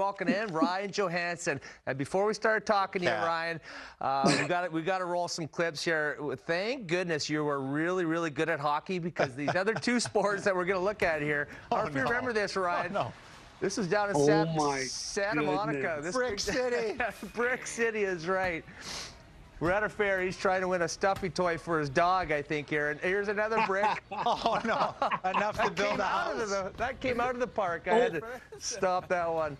welcome in Ryan Johansen. And before we start talking to you, Ryan, we got to roll some clips here. Thank goodness you were really, really good at hockey, because these other two sports that we're going to look at here. I don't know if you remember this, Ryan. No. This is down in Santa Monica. This Brick City. Brick City is right. We're at a fair. He's trying to win a stuffy toy for his dog, I think, here. And here's another brick. Oh, no. Enough to build a house. That came out of the park. I had to stop that one.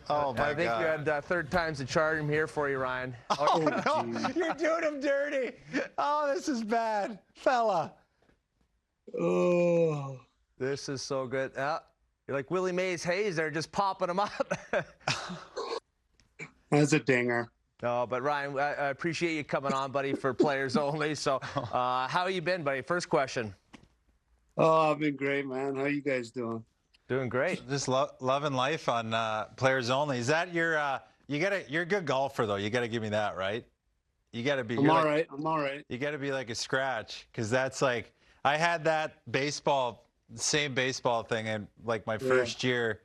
Oh, my God. I think you had third time's the charm here for you, Ryan. Oh, no. You're doing him dirty. Oh, this is bad. Fella. Oh. This is so good. You're like Willie Mays Hayes there, just popping them up. That's a dinger. No, but Ryan, I appreciate you coming on, buddy, for Players Only. So how you been, buddy? First question. Oh, I've been great, man. How you guys doing? Doing great. Just loving life on Players Only. Is that your you're a good golfer, though. You got to give me that, right? You got to be. I'm all right. I'm all right. You got to be like a scratch, because that's like, I had that same baseball thing in like my first year.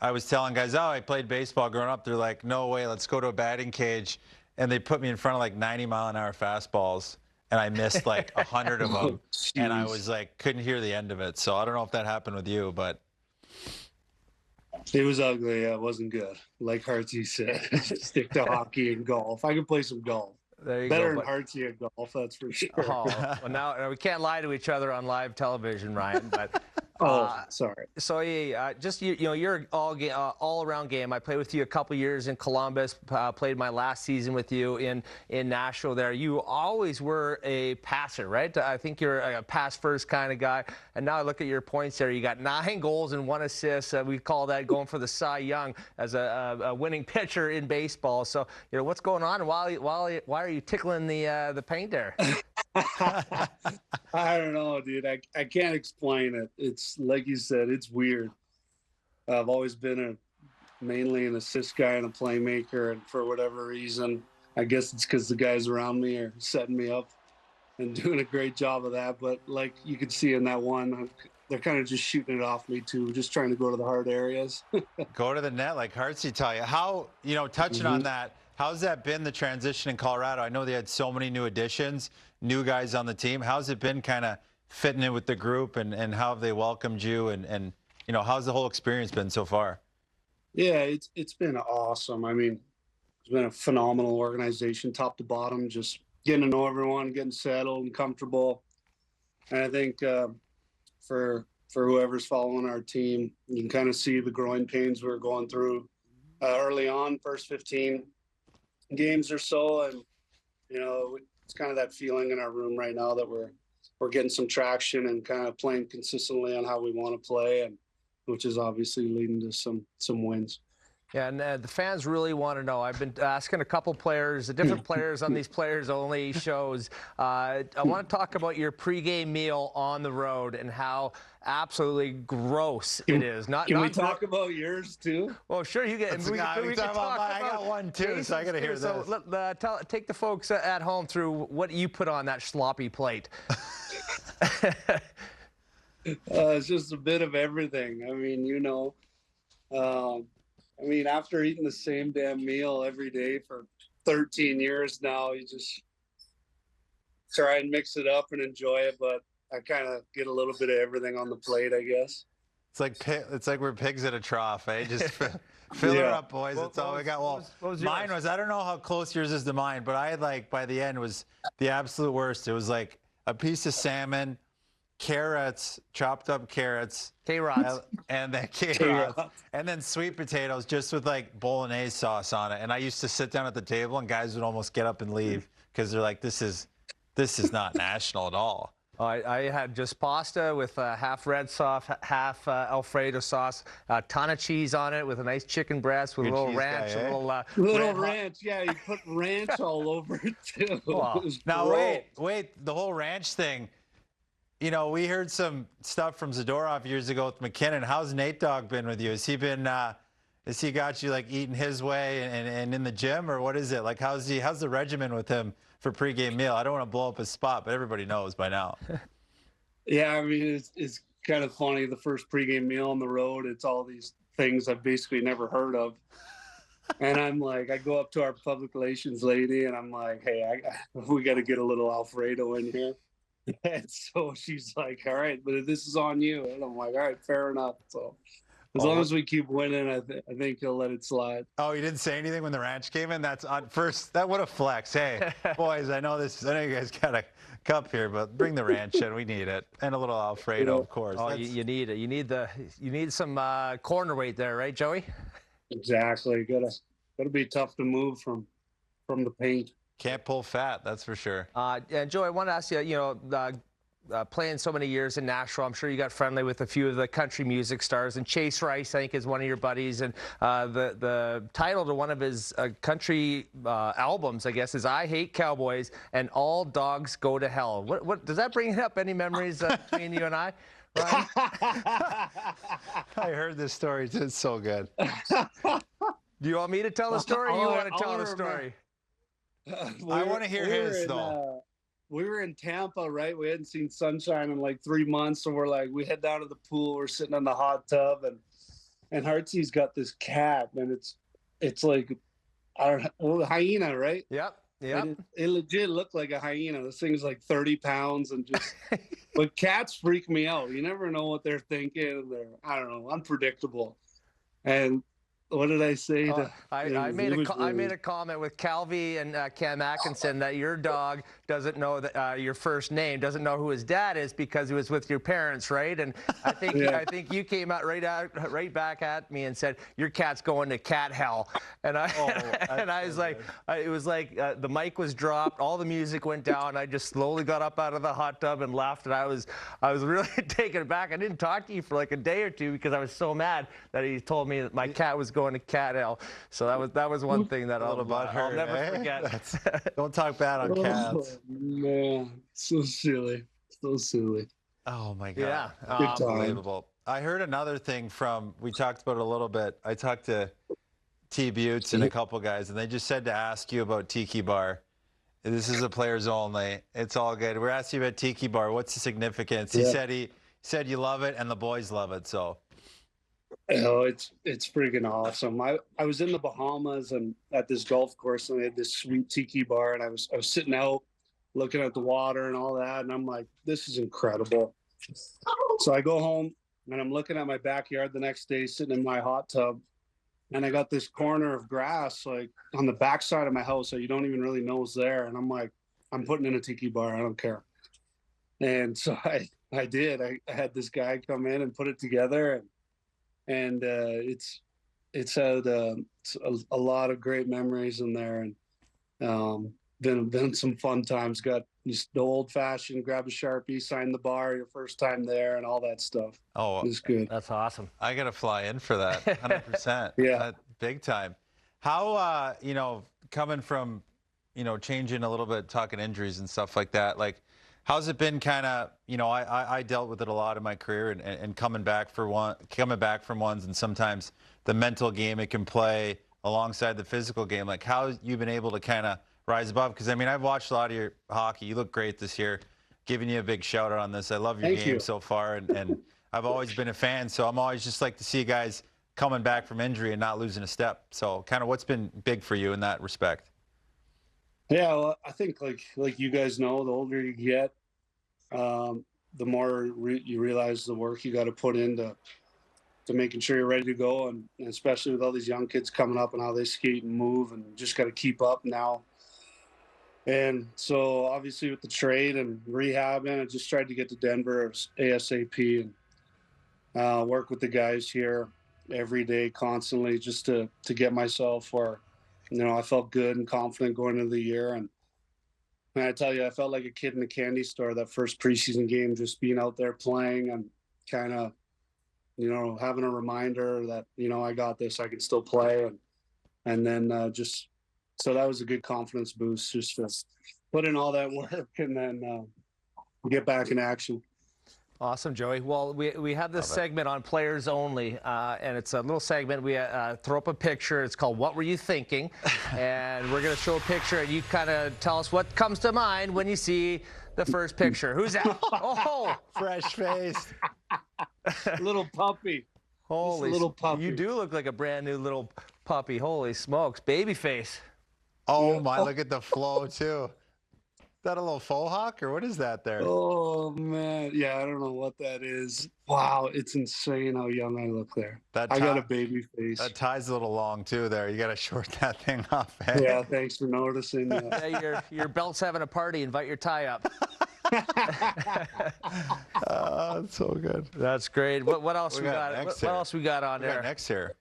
I was telling guys, I played baseball growing up. They're like, no way, let's go to a batting cage. And they put me in front of like 90-mile-an-hour fastballs, and I missed like 100 of them. And I was like, couldn't hear the end of it. So I don't know if that happened with you, but. It was ugly. Yeah, it wasn't good. Like Hartsey said, stick to hockey and golf. I can play some golf. There you Better go. than Hartsey at golf, that's for sure. Oh, well, now we can't lie to each other on live television, Ryan. But sorry. So just you're all around game. I played with you a couple years in Columbus. Played my last season with you in Nashville. There, you always were a passer, right? I think you're a pass first kind of guy. And now I look at your points there. You got 9 goals and 1 assist. We call that going for the Cy Young as a winning pitcher in baseball. So what's going on? And why are you tickling the paint there? I don't know, dude. I can't explain it. It's like you said, it's weird. I've always been mainly an assist guy and a playmaker, and for whatever reason, I guess it's because the guys around me are setting me up and doing a great job of that. But like you could see in that one, they're kind of just shooting it off me too, just trying to go to the hard areas. Go to the net, like Hartsey tell you. How, touching on that, how's that been, the transition in Colorado? I know they had so many new additions, new guys on the team. How's it been kind of fitting in with the group, and how have they welcomed you, and how's the whole experience been so far? Yeah, it's been awesome. I mean, it's been a phenomenal organization, top to bottom, just getting to know everyone, getting settled and comfortable. And I think for whoever's following our team, you can kind of see the growing pains we're going through early on, first 15 games or so, and it's kind of that feeling in our room right now that we're getting some traction and kind of playing consistently on how we want to play, and which is obviously leading to some wins. Yeah, and the fans really want to know. I've been asking a couple players, the different players on these Players Only shows. I want to talk about your pregame meal on the road and how absolutely gross it is. Can we talk about yours too? Well, sure, you get. We can talk about I got one too, so I got to hear this. So take the folks at home through what you put on that sloppy plate. It's just a bit of everything. I mean, after eating the same damn meal every day for 13 years now, you just try and mix it up and enjoy it. But I kind of get a little bit of everything on the plate, I guess. It's like we're pigs at a trough, eh? Just fill her up, boys. That's all we got. Well, mine was, I don't know how close yours is to mine, but I had like, by the end, was the absolute worst. It was like a piece of salmon, carrots, chopped up carrots, K-Rods, and then K-Rods, and then sweet potatoes, just with like bolognese sauce on it. And I used to sit down at the table, and guys would almost get up and leave because they're like, "This is not national at all." I had just pasta with half red sauce, half Alfredo sauce, a ton of cheese on it with a nice chicken breast with a little ranch, a little ranch. Yeah, you put ranch all over it too. Wow. Now wait, the whole ranch thing. We heard some stuff from Zadorov years ago with McKinnon. How's Nate Dogg been with you? Has he been? Has he got you like eating his way and in the gym, or what is it like? How's the regimen with him for pregame meal? I don't want to blow up his spot, but everybody knows by now. Yeah, I mean it's kind of funny. The first pregame meal on the road, it's all these things I've basically never heard of. And I'm like, I go up to our public relations lady and I'm like, hey, we got to get a little Alfredo in here. And so she's like, all right, but this is on you. And I'm like, all right, fair enough. So as long as we keep winning, I think he'll let it slide. Oh, you didn't say anything when the ranch came in? That's on first. That would a flex. Hey, boys, I know you guys got a cup here, but bring the ranch in. We need it. And a little Alfredo, of course. Oh, you need it. You need some corner weight there, right, Joey? Exactly. Gotta be tough to move from the paint. Can't pull fat, that's for sure. And Joey, I want to ask you, playing so many years in Nashville, I'm sure you got friendly with a few of the country music stars, and Chase Rice, I think, is one of your buddies, and the title to one of his country albums, I guess, is "I Hate Cowboys and All Dogs Go to Hell." What does that bring up? Any memories between you and I? Ryan? I heard this story. It's so good. Do you want me to tell the story, or you want to tell the story? I want to hear his, though. We were in Tampa, right? We hadn't seen sunshine in like 3 months, so we're like, we head down to the pool. We're sitting in the hot tub, and Hartsy's got this cat, and it's like a hyena, right? Yep. It legit looked like a hyena. This thing's like 30 pounds, and just. But cats freak me out. You never know what they're thinking. I don't know, unpredictable. And what did I say? I made a comment with Calvi and Cam Atkinson that your dog doesn't know that your first name, doesn't know who his dad is because he was with your parents, right? And I think I think you came out right back at me and said your cat's going to cat hell. And I was like, it was like the mic was dropped, all the music went down. I just slowly got up out of the hot tub and laughed, and I was really taken aback. I didn't talk to you for like a day or two because I was so mad that he told me that my cat was going to cat hell. So that was one thing that I'll never forget. Don't talk bad on cats. Man, so silly. Oh my God. Yeah. Unbelievable. I heard another thing we talked about it a little bit. I talked to T Buttes and a couple guys, and they just said to ask you about Tiki Bar. This is a players only. It's all good. We're asking you about Tiki Bar. What's the significance? He said you love it and the boys love it. So. Oh, it's freaking awesome. I was in the Bahamas and at this golf course, and they had this sweet tiki bar, and I was sitting out looking at the water and all that, and I'm like, this is incredible. So I go home and I'm looking at my backyard the next day, sitting in my hot tub, and I got this corner of grass like on the backside of my house that you don't even really know is there, and I'm like, I'm putting in a tiki bar. I don't care. And so I did. I had this guy come in and put it together, and it's had a lot of great memories in there, and been some fun times. Got just the old fashioned, grab a Sharpie, sign the bar your first time there, and all that stuff. Oh, it's good. That's awesome. I gotta fly in for that, 100%. Yeah, big time. How coming from changing a little bit, talking injuries and stuff like that, like how's it been? Kind of, I dealt with it a lot in my career, and coming back from ones, and sometimes the mental game it can play alongside the physical game. Like how you've been able to kind of rise above? Because I mean, I've watched a lot of your hockey. You look great this year. Giving you a big shout out on this. I love your game so far, and I've always been a fan. So I'm always just like to see guys coming back from injury and not losing a step. So kind of what's been big for you in that respect? Yeah, well, I think like you guys know, the older you get, the more you realize the work you got to put into making sure you're ready to go, and especially with all these young kids coming up and how they skate and move, and just got to keep up now. And so obviously with the trade and rehabbing, I just tried to get to Denver ASAP and work with the guys here every day, constantly, just to get myself where, I felt good and confident going into the year. And I tell you, I felt like a kid in a candy store that first preseason game, just being out there playing and kind of, having a reminder that, I got this, I can still play. And then so that was a good confidence boost, just to put in all that work and then get back in action. Awesome, Joey. Well, we have this segment on players only, and it's a little segment. We throw up a picture. It's called What Were You Thinking? And we're going to show a picture, and you kind of tell us what comes to mind when you see the first picture. Who's that? Oh, fresh face. Little puppy. Holy, little puppy. you do look like a brand new little puppy. Holy smokes, baby face. Oh Yeah. my, look at the flow too. Is that a little faux hawk or what is that there? Oh man, yeah, I don't know what that is. Wow, it's insane how young I look there. That I got a tie- baby face. That tie's a little long too there. You got to short that thing off. Eh? Yeah, thanks for noticing. Yeah, your belt's having a party. Invite your tie up. That's so good. That's great. What else We we got got? next What here. else we got on We got there? next here.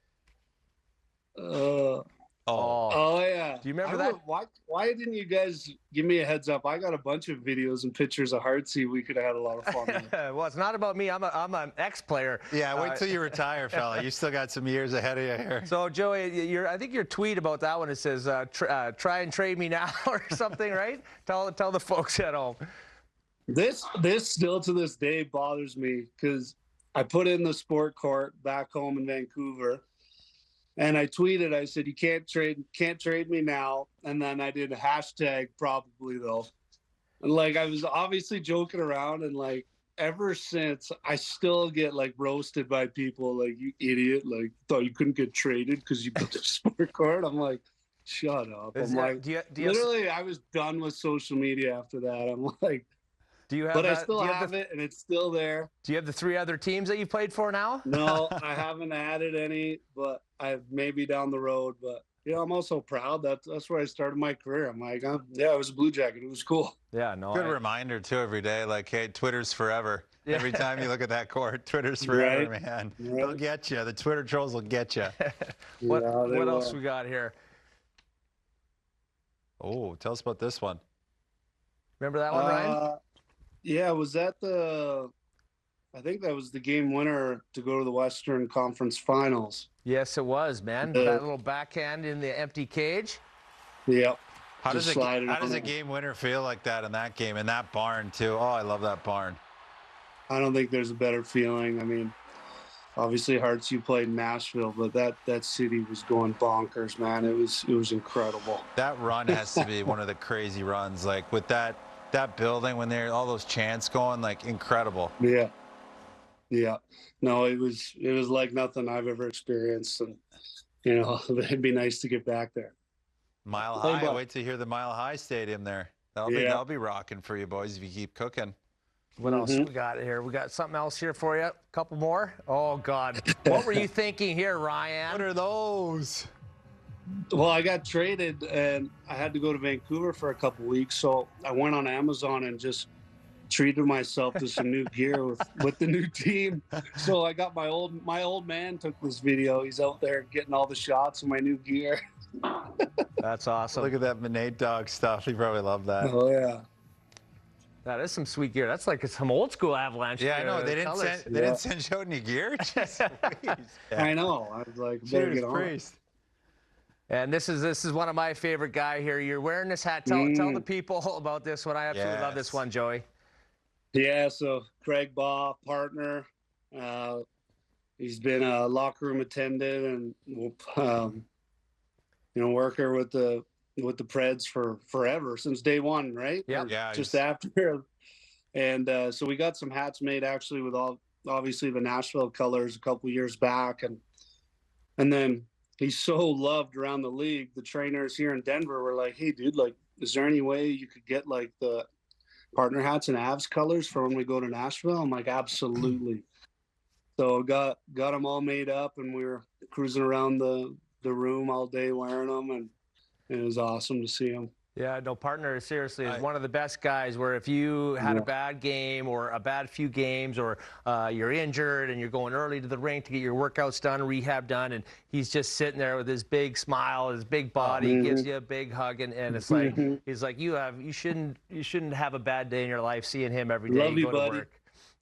Oh, Oh, yeah. Do you remember I that? would- Why didn't you guys give me a heads up? I got a bunch of videos and pictures of Heartsy. We could have had a lot of fun with. well, it's not about me. I'm an ex-player. Yeah, wait till you retire, fella. You still got some years ahead of you here. So Joey, I think your tweet about that one, it says, "Try and trade me now" or something, right? Tell the folks at home. This still to this day bothers me because I put in the sport court back home in Vancouver, and I tweeted. I said, "You can't trade me now," and then I did a hashtag probably though, and like I was obviously joking around, and like ever since I still get like roasted by people like, "You idiot, like thought you couldn't get traded because you put the sport court." I'm like, shut up. I'm like, do you have, literally I was done with social media after that. I'm like, do you have but I that- still do you have it, and it's still there. Do you have the 3 other teams that you played for now? No, I haven't added any, but I maybe down the road. But I'm also proud that that's where I started my career. I'm like, yeah, I was a Blue Jacket. It was cool. Yeah, no. Good reminder too every day. Like, hey, Twitter's forever. Yeah. Every time you look at that court, Twitter's forever, Right. man. Right. They'll get you. The Twitter trolls will get you. What Yeah, they what else will. we got here? Oh, tell us about this one. Remember that one, Ryan? Yeah, was that I think that was the game winner to go to the Western Conference Finals. Yes, it was, man. Uh, That little backhand in the empty cage. Yep. How does Just a, slide it how does on a there. game winner feel like that in that game, in that barn too? Oh, I love that barn. I don't think there's a better feeling. I mean, obviously Hearts, you played in Nashville, but that city was going bonkers, man. It was incredible. That run has to be one of the crazy runs. Like with that building when there all those chants going, like incredible. Yeah. Yeah. No, it was like nothing I've ever experienced. And, it'd be nice to get back there. Mile Hey, High. but- Wait to hear the Mile High Stadium there. Yeah. That'll be rocking for you boys if you keep cooking. What else we got here? We got something else here for you. A couple more. Oh God, what were you thinking here, What Ryan? are those? Well, I got traded and I had to go to Vancouver for a couple weeks. So I went on Amazon and just treated myself to some new gear with the new team. So I got my old man took this video. He's out there getting all the shots of my new gear. That's awesome. Look at that Nate Dogg stuff. You probably love that. Oh yeah. That is some sweet gear. That's like some old school Avalanche. Yeah, I know. They didn't colors. send. They didn't send you out any gear. Jeez Louise. I know. I was like, better Judas get on. Priest. And this is one of my favorite guy here. You're wearing this hat. Tell the people about this one. I absolutely love this Yes. one, Joey. Yeah, so Craig Baugh, partner. He's been a locker room attendant and worker with the Preds for forever, since day one, right? Yep. Or Yeah, just he's- after. And so we got some hats made actually with obviously the Nashville colors a couple years back, and then he's so loved around the league. The trainers here in Denver were like, "Hey, dude, like, is there any way you could get like the partner hats and Avs colors for when we go to Nashville?" I'm like, absolutely. So got them all made up, and we were cruising around the room all day wearing them, and it was awesome to see them. Yeah, no, partner seriously is I- one of the best guys where if you had a Yeah. bad game or a bad few games or you're injured and you're going early to the rink to get your workouts done, rehab done, and he's just sitting there with his big smile, his big body, gives you a big hug, and it's like, he's like, you shouldn't have a bad day in your life seeing him every day Love you, go to buddy. work.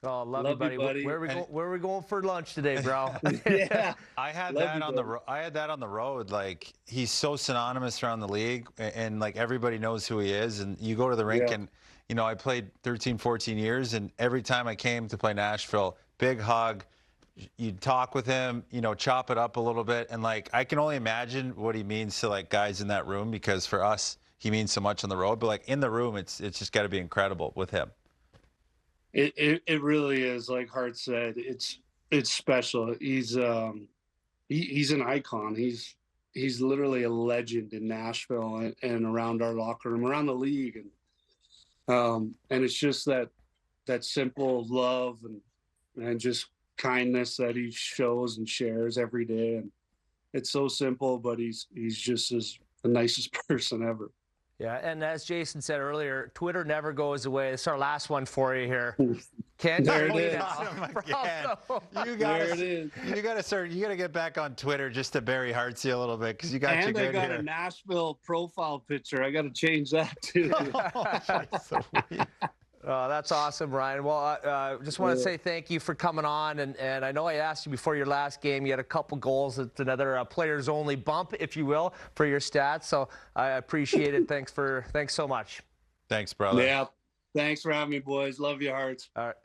Oh, love Love you, you, buddy. buddy. Where are we going for lunch today, bro? Yeah. I had Love that you, on the brother. I had that on the road. Like he's so synonymous around the league, and like everybody knows who he is. And you go to the rink, Yeah. and I played 13, 14 years, and every time I came to play Nashville, big hug. You'd talk with him, chop it up a little bit, and like I can only imagine what he means to like guys in that room, because for us he means so much on the road. But like in the room, it's just got to be incredible with him. It really is, like Hart said. it's special. He's an icon. He's literally a legend in Nashville and around our locker room, around the league, and it's just that simple love and just kindness that he shows and shares every day. And it's so simple, but he's just the nicest person ever. Yeah, and as Jason said earlier, Twitter never goes away. It's our last one for you here. Can't There it wait is. now. You There gotta, it is. you gotta start. You gotta get back on Twitter just to bury Heartsy a little bit because you got you And I good got here. a Nashville profile picture. I got to change that too. So weird. That's awesome, Ryan. Well, just want to say thank you for coming on. And I know I asked you before your last game, you had a couple goals. It's another players only bump, if you will, for your stats. So I appreciate it. Thanks so much. Thanks, brother. Yeah. Thanks for having me, boys. Love you, Hearts. All right.